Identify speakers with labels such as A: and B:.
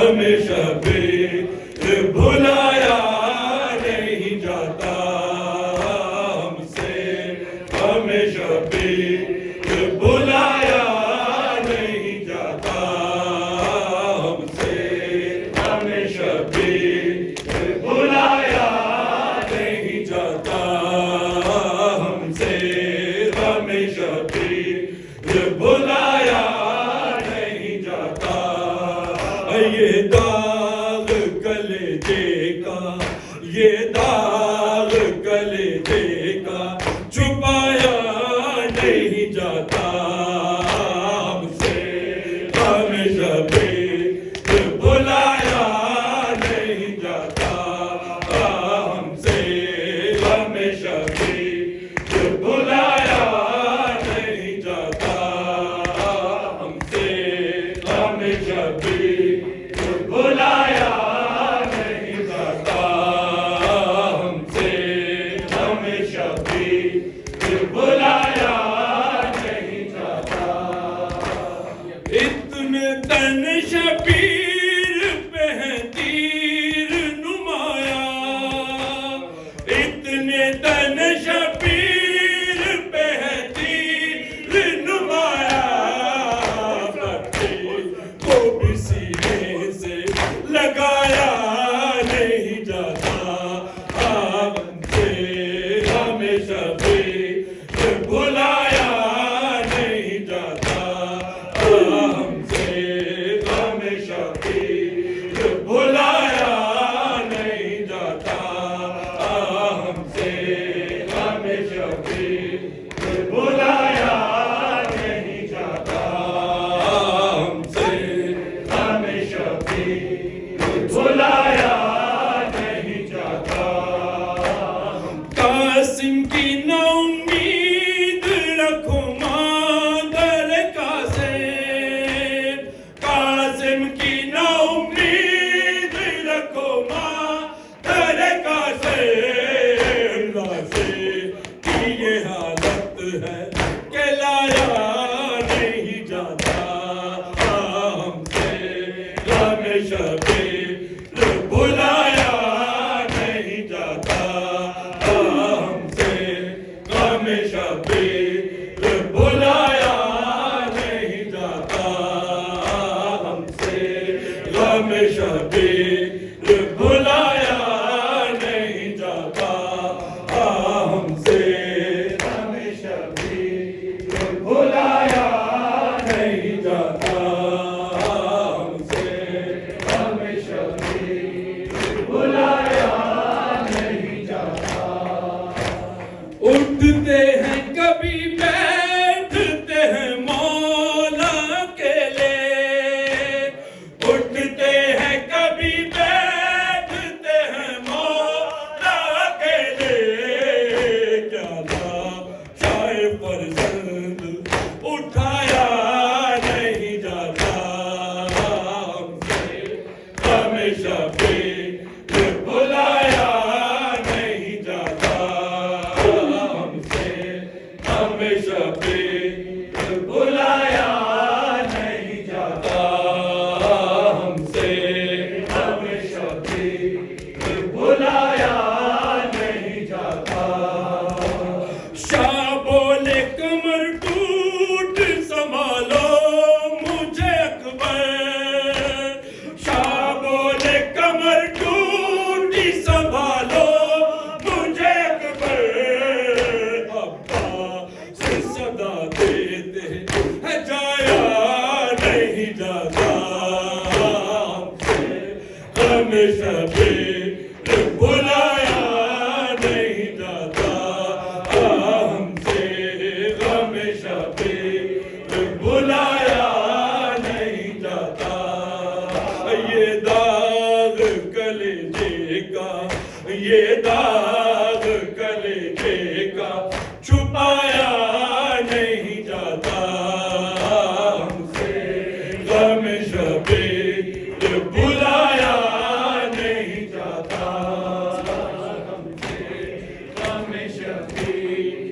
A: ہمیں شبیر بھلایا نہیں جاتا ہم سے، ہمیں شبیر بھلایا نہیں جاتا ہم سے، ہمیں شبیر بھلایا نہیں جاتا ہم سے، ہمیں شبیر بھلایا نہیں جاتا۔ یہ داغ کلیجے کا، یہ داغ کلیجے کا چھپایا نہیں جاتا ہم سے، ہمیں شبیر بھلایا نہیں جاتا ہم سے، ہمیں شبیر بھلایا نہیں جاتا ہم سے، ہمیں شبیر بھلایا نہیں جاتا ہم سے، ہمیں شبیر بھلایا نہیں جاتا۔ اتنے تن شبیر پہ ہے تیر نمایاں، اتنے تن شبیر پہ ہے تیر نمایاں، تیر کو بھی سینے سے لگایا نہیں جاتا ہم سے، ہمیں شبیر بھلایا نہیں جاتا ہم سے، ہمیں شبیر بھلایا نہیں جاتا ہم سے، ہمیں شبیر بھلایا نہیں جاتا ہم سے، ہمیں شبیر بھلایا نہیں جاتا۔ قاسم کی نا امید رکھو مادر قاسم، قاسم کی نا امید رکھو مادر قاسم، قاسم کی یہ حالت ہے کہ لایا نہیں جاتا ہم سے، ہمیں شبیر بھلایا نہیں جاتا ہم سے، ہمیں شبیر بھلایا نہیں جاتا ہم سے، ہمیں شبیر بھلایا نہیں جاتا ہم سے، ہمیں شبیر بھلایا نہیں جاتا ہم سے، ہمیں شبیر بھلایا نہیں جاتا۔ اٹھتے ہیں کبھی بیٹھتے ہیں مولا کے لیے، اٹھتے ہیں کبھی بیٹھتے ہیں مولا کے لیے، کیا لا چاہے فرزند اٹھایا نہیں جاتا ہم سے، ہمیں شبیر بھلایا نہیں جاتا ہم سے، ہمیں شبیر بھلایا نہیں جاتا ہم سے، ہمیں شبیر بھلایا نہیں جاتا۔ شاہ بولے کمر ٹوٹ سنبھالو مجھے اکبر، شاہ بولے کمر ٹوٹ سنبھالو مجھے اکبر، عباس صدا دیتے ہیں جایا نہیں جاتا ہم سے، ہمیں شبیر بھلایا نہیں جاتا ہم سے، ہمیں شبیر بھلایا نہیں جاتا۔ یہ داغ کلیجے کا، یہ داغ کلیجے کا چھپایا نہیں جاتا ہم سے، ہمیں شبیر بھلایا نہیں جاتا ہم سے، ہمیں شبیر